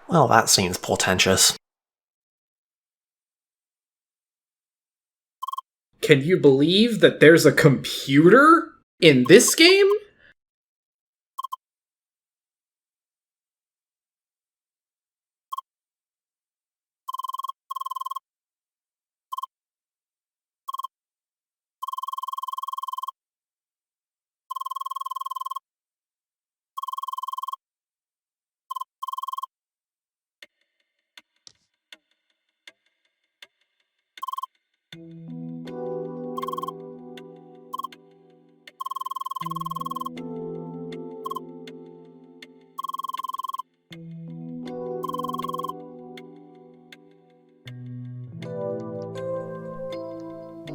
Well, that seems portentous. Can you believe that there's a computer in this game?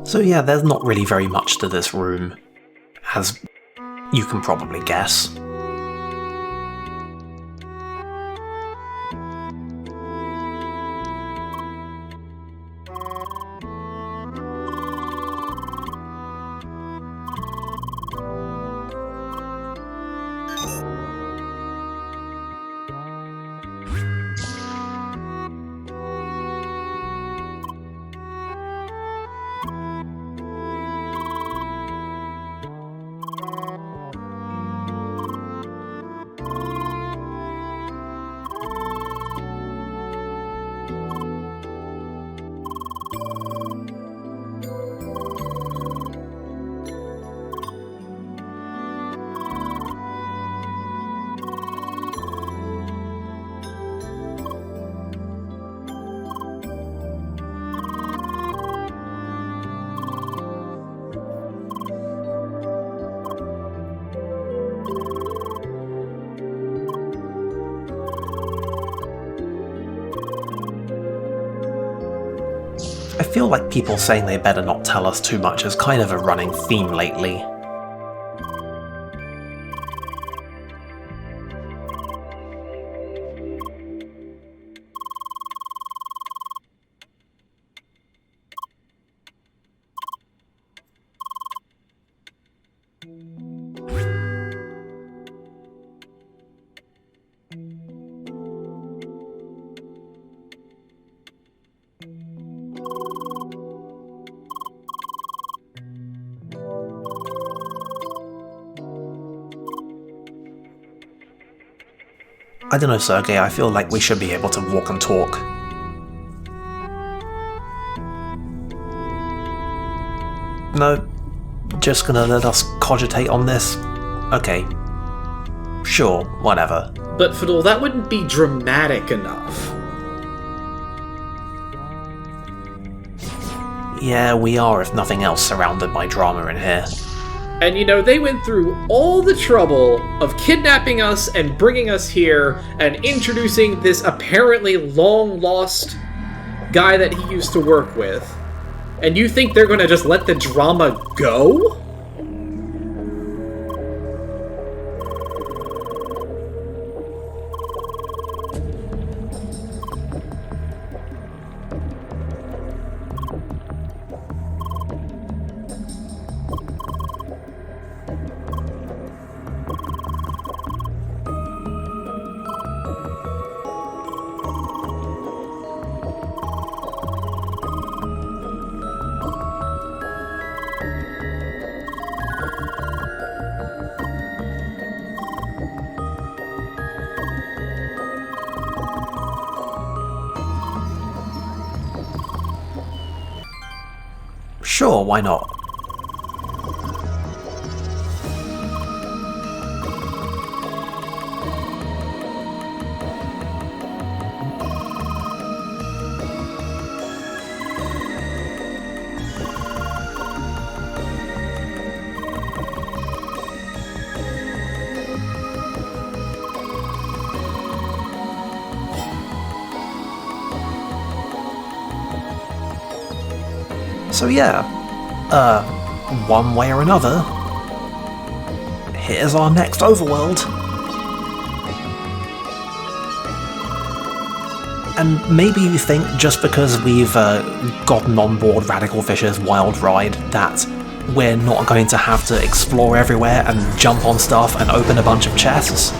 So yeah, there's not really very much to this room, as you can probably guess. I feel like people saying they better not tell us too much is kind of a running theme lately. I don't know, Sergey, I feel like we should be able to walk and talk. No? Just gonna let us cogitate on this? Okay. Sure, whatever. But Fiddle, that wouldn't be dramatic enough. Yeah, we are, if nothing else, surrounded by drama in here. And you know, they went through all the trouble of kidnapping us and bringing us here and introducing this apparently long-lost guy that he used to work with. And you think they're gonna just let the drama go? Sure, why not? So yeah, one way or another, here's our next overworld. And maybe you think just because we've gotten on board Radical Fish's wild ride that we're not going to have to explore everywhere and jump on stuff and open a bunch of chests.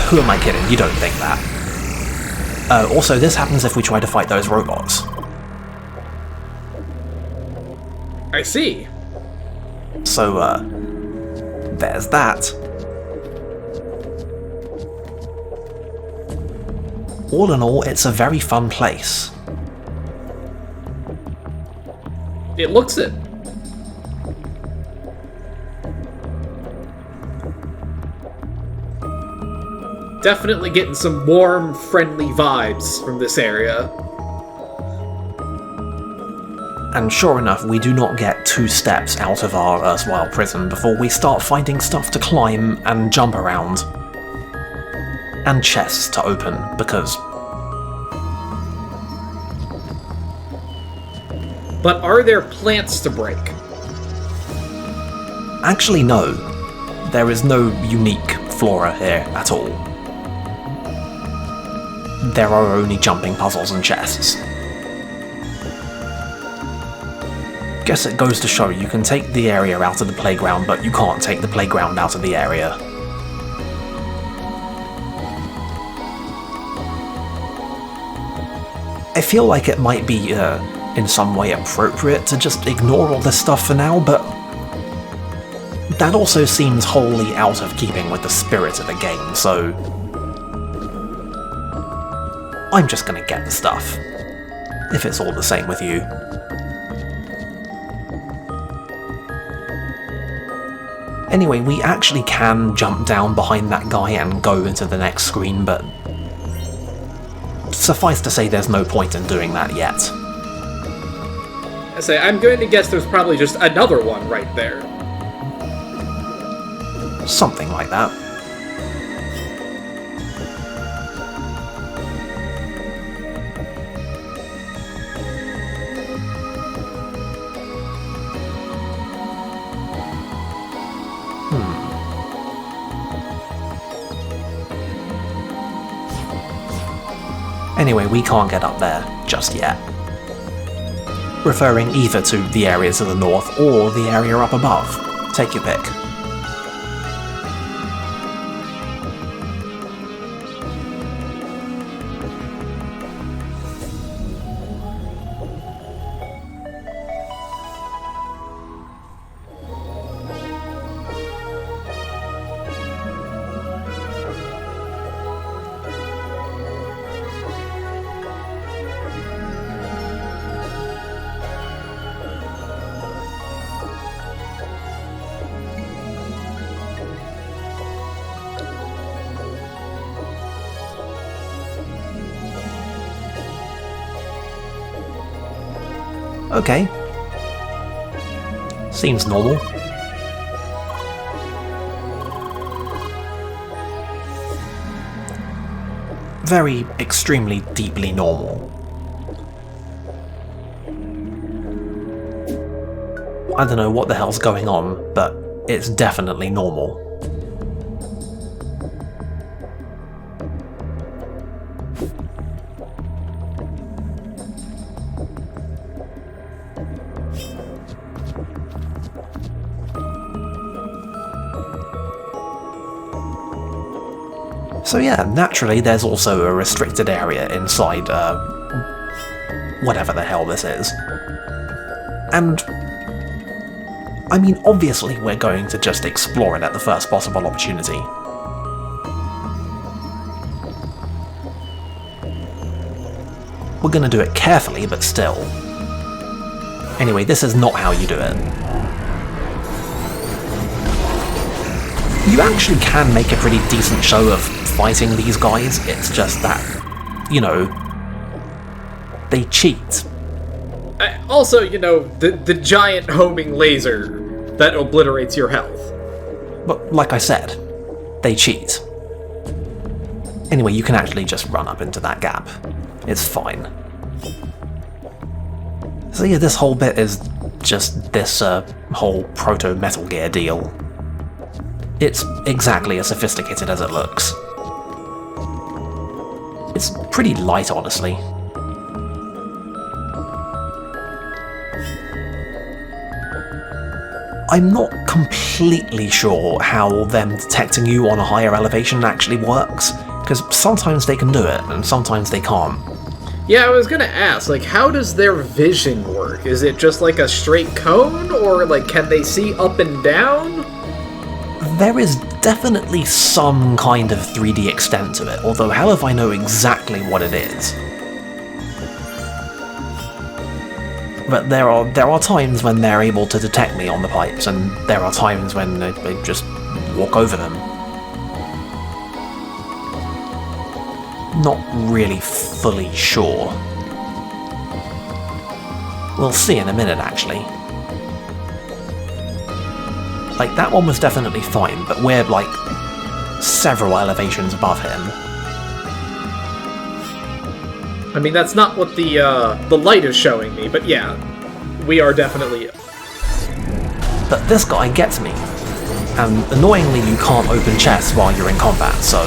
Who am I kidding? You don't think that. Also, this happens if we try to fight those robots. I see. So, there's that. All in all, it's a very fun place. It looks it. Definitely getting some warm, friendly vibes from this area. And sure enough, we do not get 2 steps out of our erstwhile prison before we start finding stuff to climb and jump around. And chests to open, because... But are there plants to break? Actually, no. There is no unique flora here at all. There are only jumping puzzles and chests. Guess it goes to show you can take the area out of the playground, but you can't take the playground out of the area. I feel like it might be, in some way appropriate to just ignore all this stuff for now, but that also seems wholly out of keeping with the spirit of the game, so I'm just gonna get the stuff, if it's all the same with you. Anyway, we actually can jump down behind that guy and go into the next screen, but suffice to say there's no point in doing that yet. I'm going to guess there's probably just another one right there. Something like that. Anyway, we can't get up there just yet. Referring either to the area to the north or the area up above. Take your pick. Okay. Seems normal. Very, extremely, deeply normal. I don't know what the hell's going on, but it's definitely normal. So yeah, naturally there's also a restricted area inside, whatever the hell this is. And I mean, obviously we're going to just explore it at the first possible opportunity. We're gonna do it carefully, but still. Anyway, this is not how you do it. You actually can make a pretty decent show of fighting these guys, it's just that, you know, they cheat. Also, you know, the giant homing laser that obliterates your health. But like I said, they cheat. Anyway, you can actually just run up into that gap. It's fine. So yeah, this whole bit is just this whole proto-Metal Gear deal. It's exactly as sophisticated as it looks. It's pretty light, honestly. I'm not completely sure how them detecting you on a higher elevation actually works. Because sometimes they can do it, and sometimes they can't. Yeah, I was gonna ask, like, how does their vision work? Is it just like a straight cone, or, like, can they see up and down? There is definitely some kind of 3D extent to it, although how if I know exactly what it is? But there are times when they're able to detect me on the pipes, and there are times when they just walk over them. Not really fully sure. We'll see in a minute, actually. Like, that one was definitely fine, but we're, like, several elevations above him. I mean, that's not what the light is showing me, but yeah, we are definitely... But this guy gets me. And annoyingly, you can't open chests while you're in combat, so...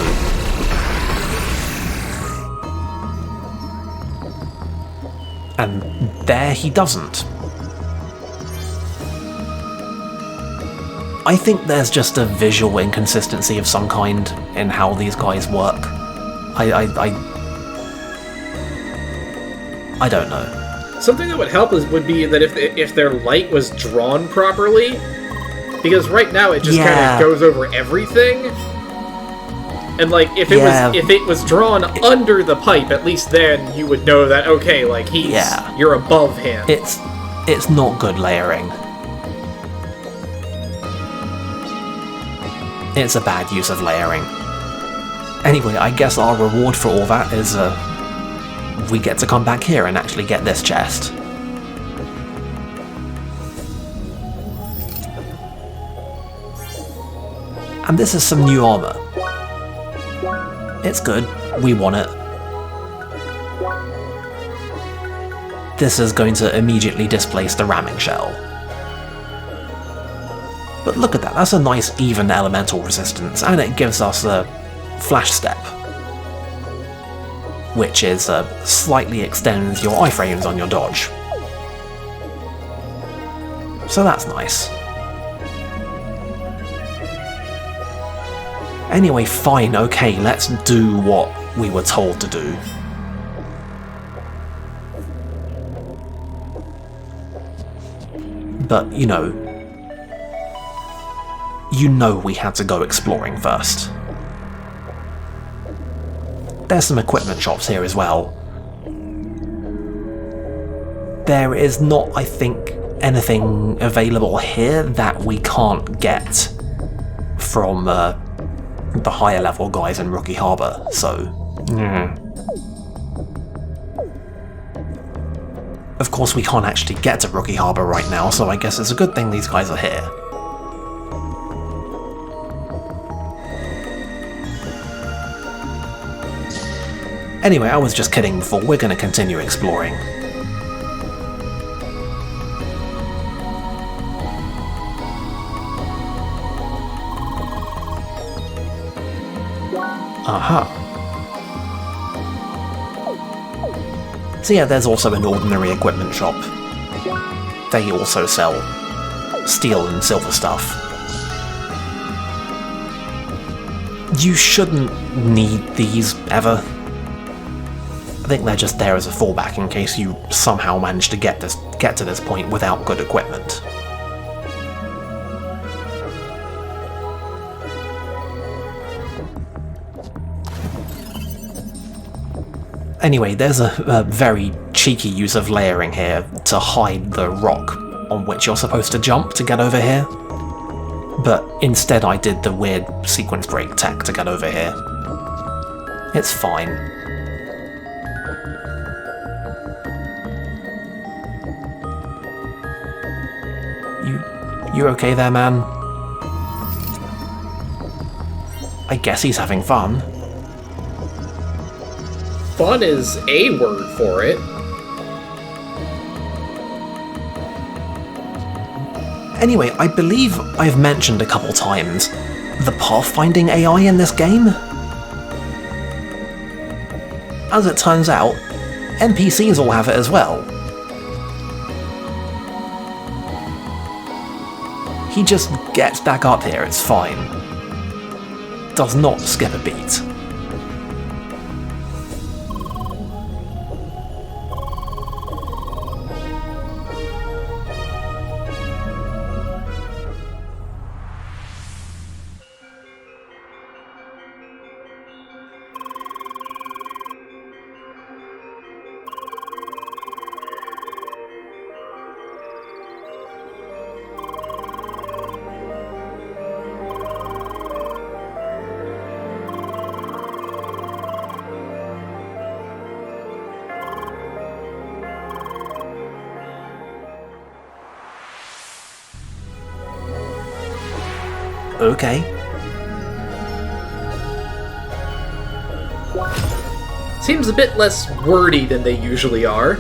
And there he doesn't. I think there's just a visual inconsistency of some kind in how these guys work. I don't know. Something that would help would be that if their light was drawn properly, because right now it just kind of goes over everything. And like if it was drawn under the pipe, at least then you would know that okay, like you're above him. It's not good layering. It's a bad use of layering. Anyway, I guess our reward for all that is we get to come back here and actually get this chest. And this is some new armor. It's good, we want it. This is going to immediately displace the ramming shell. But look at that, that's a nice even elemental resistance, and it gives us a flash step, which is slightly extends your iframes on your dodge. So that's nice. Anyway, fine, okay, let's do what we were told to do. But, you know we had to go exploring first. There's some equipment shops here as well. There is not, I think, anything available here that we can't get from the higher level guys in Rookie Harbour, so... Of course we can't actually get to Rookie Harbour right now, so I guess it's a good thing these guys are here. Anyway, I was just kidding before, we're going to continue exploring. Aha. So yeah, there's also an ordinary equipment shop. They also sell steel and silver stuff. You shouldn't need these ever. I think they're just there as a fallback in case you somehow manage to get to this point without good equipment. Anyway, there's a very cheeky use of layering here to hide the rock on which you're supposed to jump to get over here. But instead I did the weird sequence break tech to get over here. It's fine. You okay there, man? I guess he's having fun. Fun is a word for it. Anyway, I believe I've mentioned a couple times the pathfinding AI in this game. As it turns out, NPCs all have it as well. He just gets back up here, it's fine. Does not skip a beat. Okay. Seems a bit less wordy than they usually are.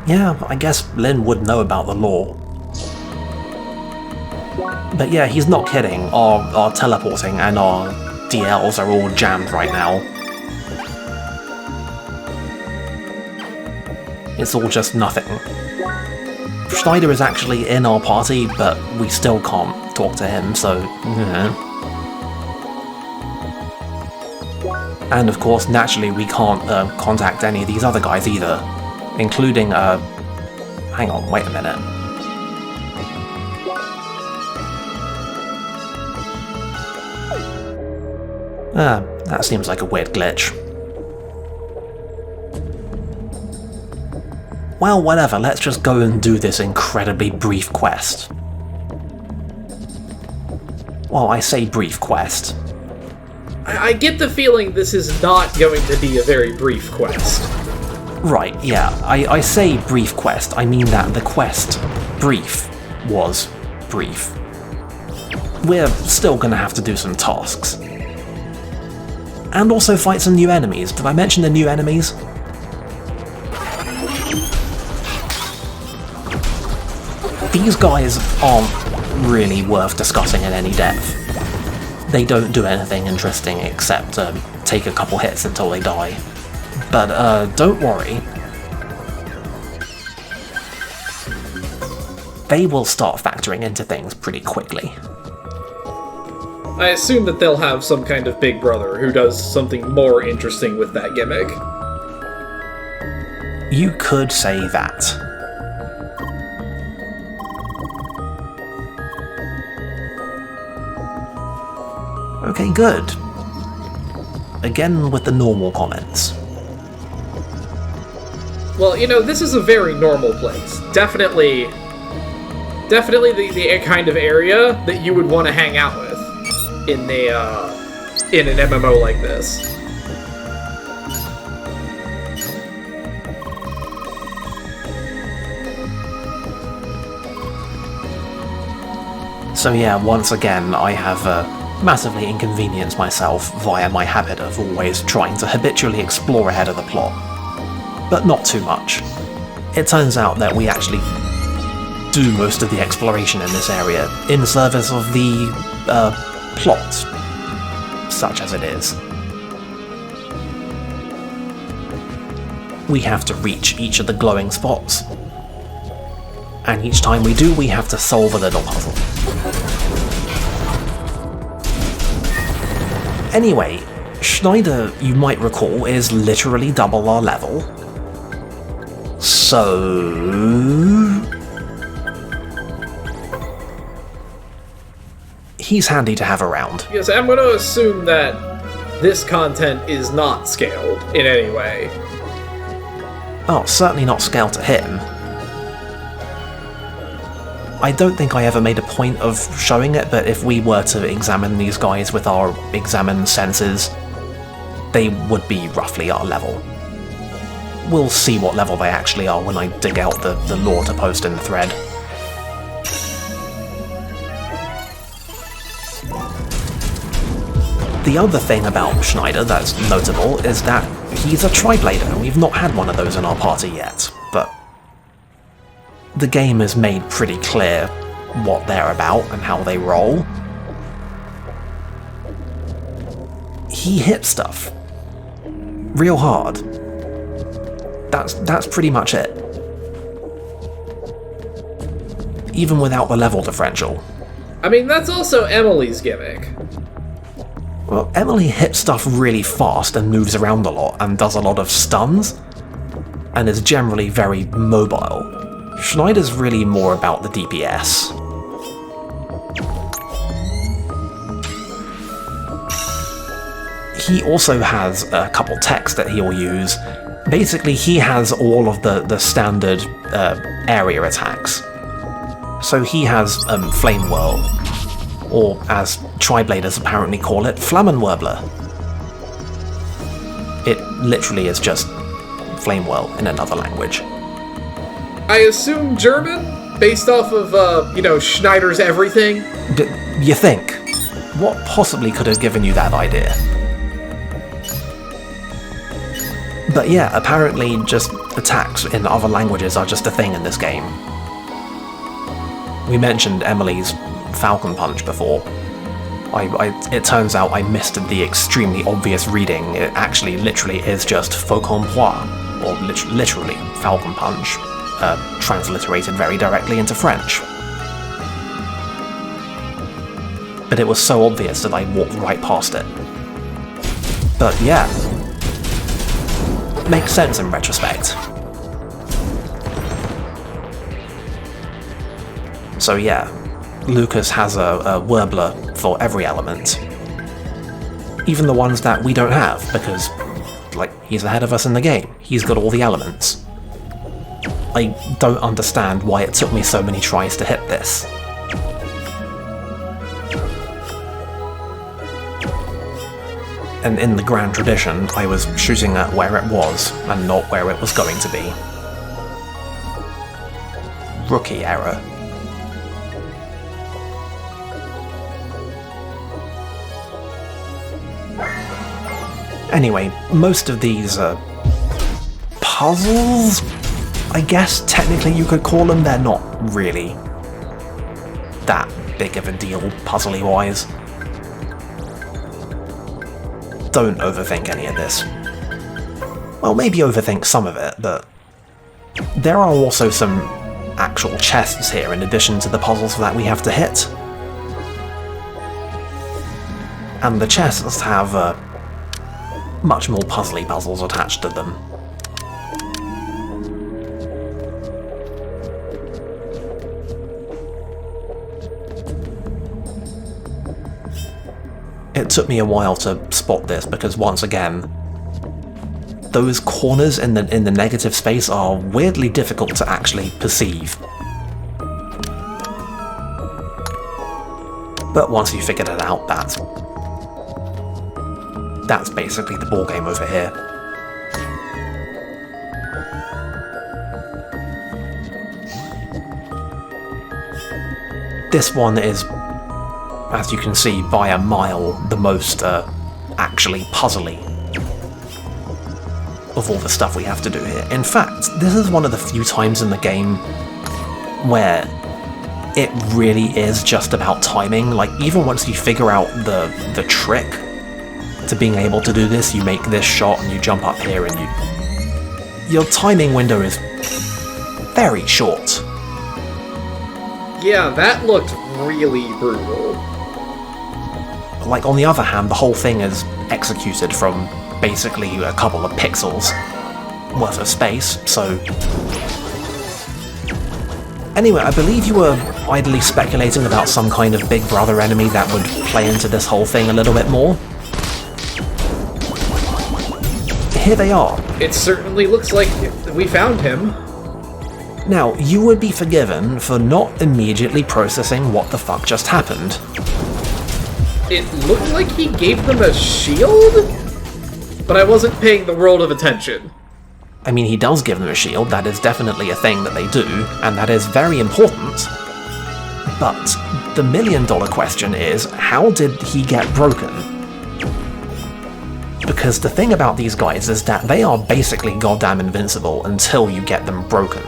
Yeah, I guess Lynn would know about the law. But yeah, he's not kidding. Our teleporting and our DLs are all jammed right now. It's all just nothing. Schneider is actually in our party, but we still can't talk to him, so... And of course, naturally, we can't contact any of these other guys either. Including, hang on, wait a minute. That seems like a weird glitch. Well, whatever, let's just go and do this incredibly brief quest. Well, I say brief quest. I get the feeling this is not going to be a very brief quest. Right, yeah. I say brief quest, I mean that the quest brief was brief. We're still gonna have to do some tasks. And also fight some new enemies. Did I mention the new enemies? These guys aren't really worth discussing in any depth. They don't do anything interesting except take a couple hits until they die. But, don't worry. They will start factoring into things pretty quickly. I assume that they'll have some kind of big brother who does something more interesting with that gimmick. You could say that. Okay, good. Again with the normal comments. Well, you know, this is a very normal place. Definitely the kind of area that you would want to hang out with in an MMO like this. So yeah, once again, I have massively inconvenienced myself via my habit of always trying to habitually explore ahead of the plot. But not too much. It turns out that we actually do most of the exploration in this area in service of the plot, such as it is. We have to reach each of the glowing spots, and each time we do, we have to solve a little puzzle. Anyway, Schneider, you might recall, is literally double our level. So... he's handy to have around. Yes, I'm going to assume that this content is not scaled in any way. Oh, certainly not scaled to him. I don't think I ever made a point of showing it, but if we were to examine these guys with our examined senses, they would be roughly our level. We'll see what level they actually are when I dig out the lore to post in the thread. The other thing about Schneider that's notable is that he's a Triblader. We've not had one of those in our party yet, but the game has made pretty clear what they're about and how they roll. He hits stuff real hard. That's pretty much it. Even without the level differential. I mean, that's also Emily's gimmick. Well, Emily hits stuff really fast and moves around a lot and does a lot of stuns, and is generally very mobile. Schneider's really more about the DPS. He also has a couple techs that he'll use. Basically, he has all of the standard area attacks, So he has Flame Whirl, or as Tribladers apparently call it, Flammenwirbler. It literally is just Flame Whirl in another language. I assume German, based off of, Schneider's Everything? You think? What possibly could have given you that idea? But yeah, apparently just attacks in other languages are just a thing in this game. We mentioned Emily's Falcon Punch before. It turns out I missed the extremely obvious reading. It actually literally is just Faucon Poix, or literally Falcon Punch, transliterated very directly into French. But it was so obvious that I walked right past it. But yeah, makes sense in retrospect. So yeah, Lucas has a Warbler for every element. Even the ones that we don't have, because, he's ahead of us in the game. He's got all the elements. I don't understand why it took me so many tries to hit this. And in the grand tradition, I was shooting at where it was, and not where it was going to be. Rookie error. Anyway, most of these puzzles, I guess technically you could call them, they're not really that big of a deal puzzly wise. Don't overthink any of this. Well, maybe overthink some of it, but there are also some actual chests here in addition to the puzzles that we have to hit. And the chests have much more puzzly puzzles attached to them. It took me a while to spot this because once again, those corners in the negative space are weirdly difficult to actually perceive. But once you figured it out, that's basically the ballgame over here. This one is, as you can see, by a mile, the most actually puzzly of all the stuff we have to do here. In fact, this is one of the few times in the game where it really is just about timing. Even once you figure out the trick to being able to do this, you make this shot and you jump up here and your timing window is very short. Yeah, that looked really brutal. On the other hand, the whole thing is executed from basically a couple of pixels worth of space, so... Anyway, I believe you were idly speculating about some kind of Big Brother enemy that would play into this whole thing a little bit more. Here they are. It certainly looks like we found him. Now, you would be forgiven for not immediately processing what the fuck just happened. It looked like he gave them a shield? But I wasn't paying the world of attention. I mean, he does give them a shield, that is definitely a thing that they do, and that is very important. But the million-dollar question is, how did he get broken? Because the thing about these guys is that they are basically goddamn invincible until you get them broken.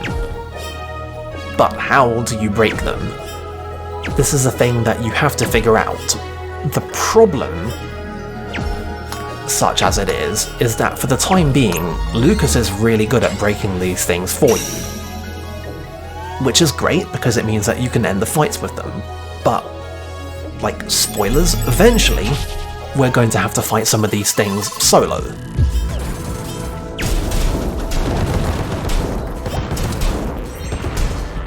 But how do you break them? This is a thing that you have to figure out. The problem, such as it is that for the time being, Lucas is really good at breaking these things for you. Which is great, because it means that you can end the fights with them. But, spoilers, eventually, we're going to have to fight some of these things solo.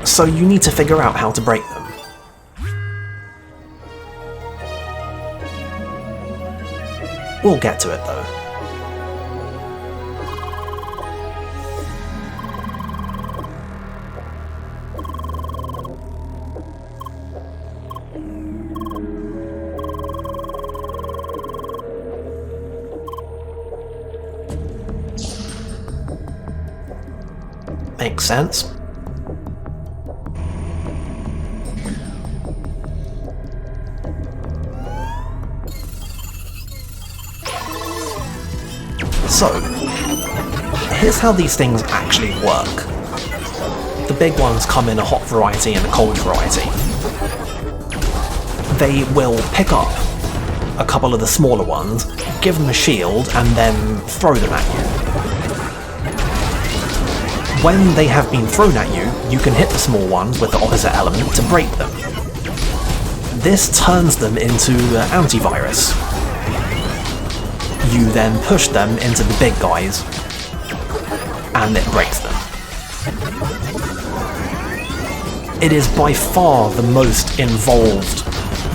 So you need to figure out how to break them. We'll get to it though. makes sense. So, here's how these things actually work. The big ones come in a hot variety and a cold variety. They will pick up a couple of the smaller ones, give them a shield, and then throw them at you. When they have been thrown at you, you can hit the small ones with the opposite element to break them. This turns them into antivirus. You then push them into the big guys, and it breaks them. It is by far the most involved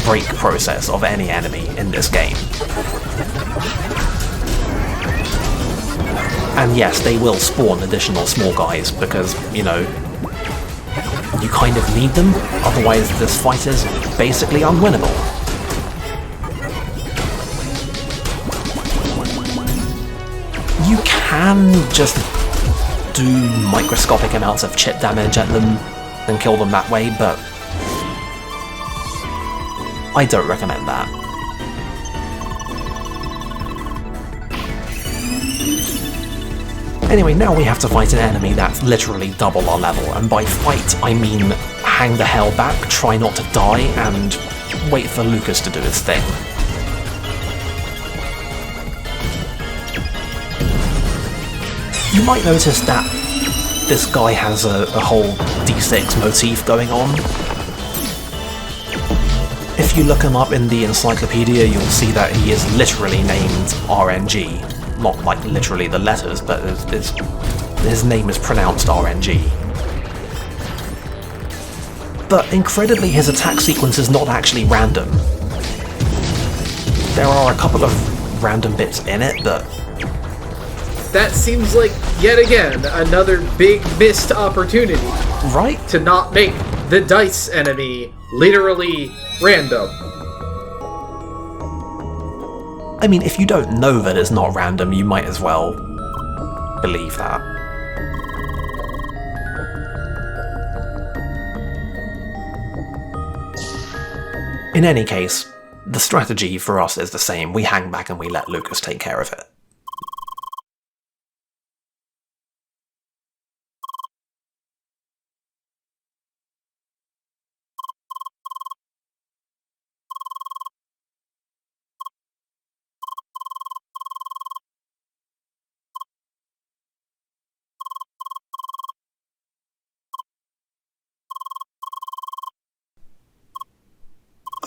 break process of any enemy in this game. And yes, they will spawn additional small guys because, you know, you kind of need them, otherwise this fight is basically unwinnable. You can just do microscopic amounts of chip damage at them and kill them that way, but I don't recommend that. Anyway, now we have to fight an enemy that's literally double our level, and by fight I mean hang the hell back, try not to die, and wait for Lucas to do his thing. You might notice that this guy has a whole D6 motif going on. If you look him up in the encyclopedia, you'll see that he is literally named RNG. Not like literally the letters, but his name is pronounced RNG. But incredibly, his attack sequence is not actually random. There are a couple of random bits in it, but that seems like, yet again, another big missed opportunity. Right? To not make the dice enemy literally random. I mean, if you don't know that it's not random, you might as well believe that. In any case, the strategy for us is the same. We hang back and we let Lucas take care of it.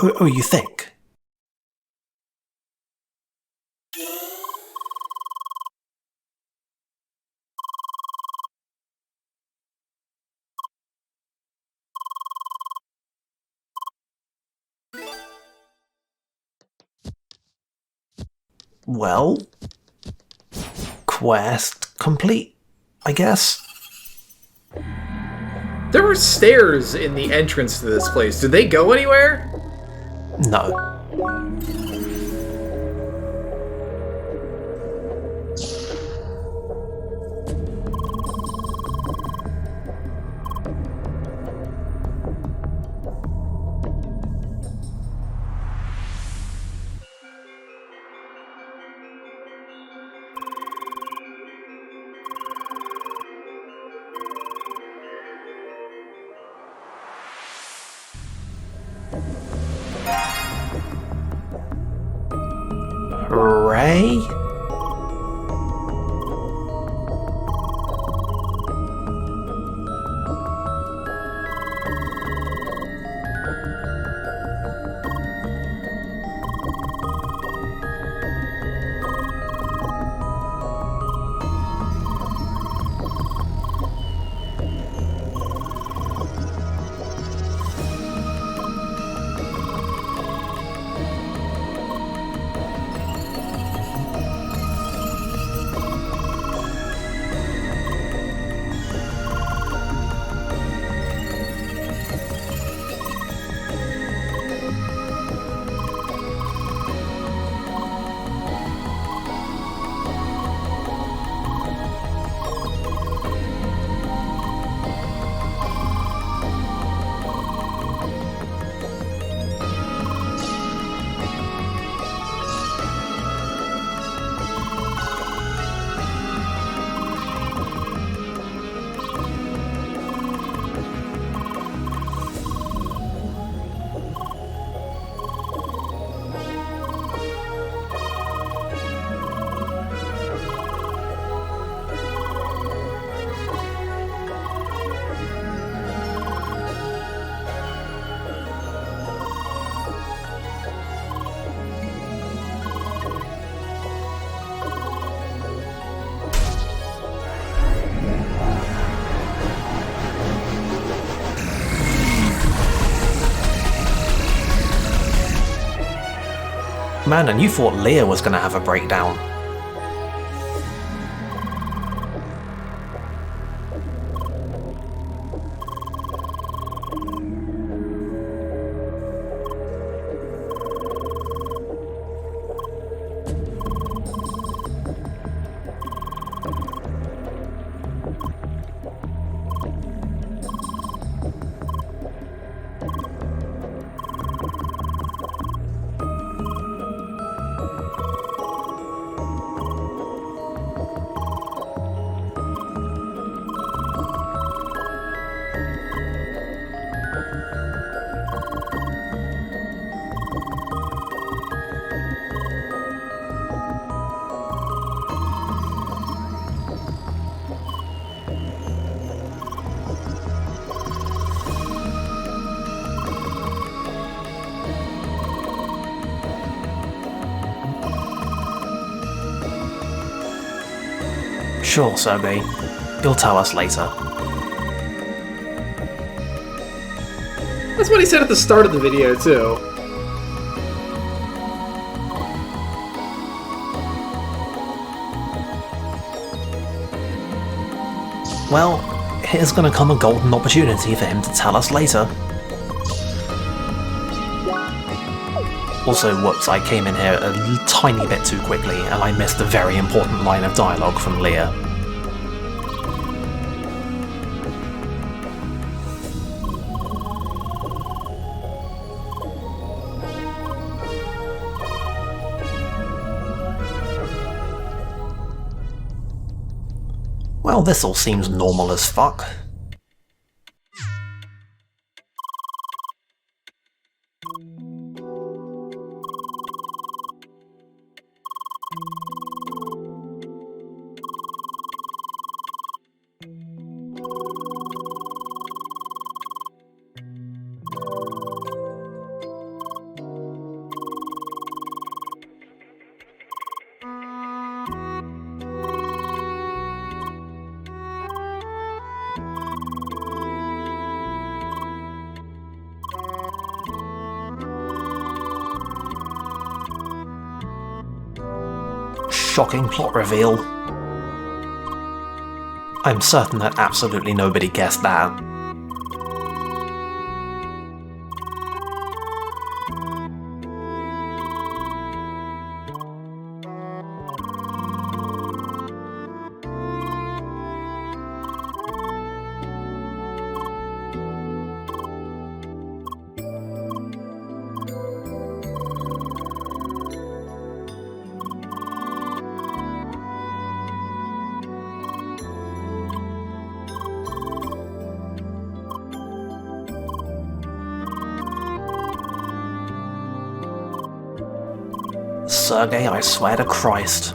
Oh, you think? Well, quest complete, I guess. There were stairs in the entrance to this place. Did they go anywhere? No. Ray? Man, and you thought Leah was gonna have a breakdown. Sure, Sergey. You'll tell us later. That's what he said at the start of the video, too. Well, here's gonna come a golden opportunity for him to tell us later. Also, whoops, I came in here a tiny bit too quickly, and I missed a very important line of dialogue from Leah. Well, this all seems normal as fuck. Shocking plot reveal. I'm certain that absolutely nobody guessed that. Sergey, I swear to Christ.